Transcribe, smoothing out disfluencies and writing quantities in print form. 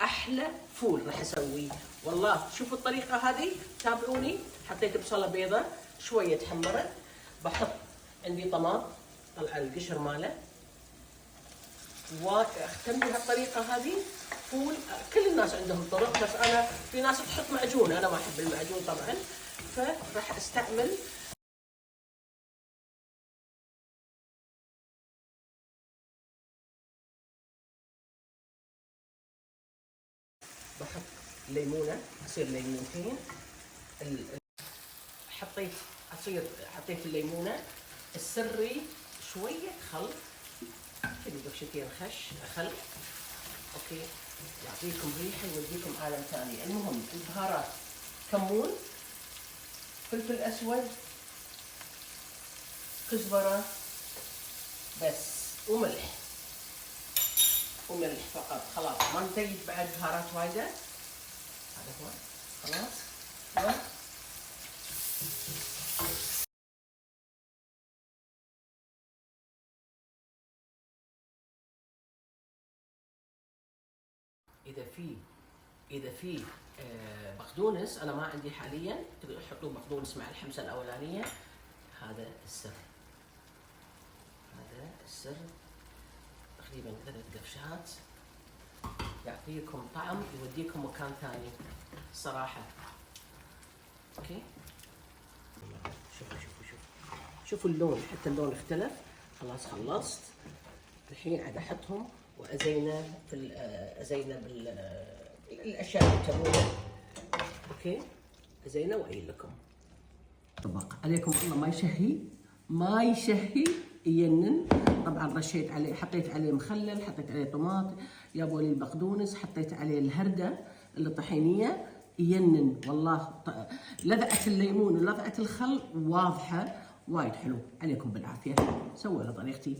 احلى فول راح اسويه. والله شوفوا الطريقه هذه، تابعوني. حطيت بصله بيضه شويه تحمرت، بحط عندي طماط طلع القشر ماله، واختم بهالطريقه هذه فول. كل الناس عندهم طرق، بس انا في ناس تحط معجون، انا ما احب المعجون طبعا، فراح استعمل بحط ليمونه تصير ليمونتين. حطيت الليمونه السري، شويه خل، كذي بشتين خل، اوكي، يعطيكم ريحه يوديكم عالم ثاني. المهم البهارات: كمون، فلفل اسود، كزبره بس، وملح فقط. خلاص ما نزيد بعد بهارات وايده. هذا هو خلاص. اذا في بقدونس، انا ما عندي حاليا، تقدروا تحطون بقدونس مع الحمسه الاولانيه. هذا السر تقريبا 3 قفشات، يعطيكم طعم يوديكم مكان ثاني صراحه. اوكي، شوفوا اللون، حتى اللون اختلف. خلاص خلصت. الحين عاد احطهم وازينه ازينه بالاشياء اللي تبونها. اوكي، ازينه واقيل لكم. طبق عليكم والله ما يشهي يجنن. طبعا رشيت عليه، حطيت عليه مخلل، حطيت عليه طماط، يابوا لي البقدونس، حطيت عليه الهرده الطحينيه، يجنن والله. لذعه الليمون ولذعه الخل واضحه، وايد حلو. عليكم بالعافيه، سووا على طريقتي.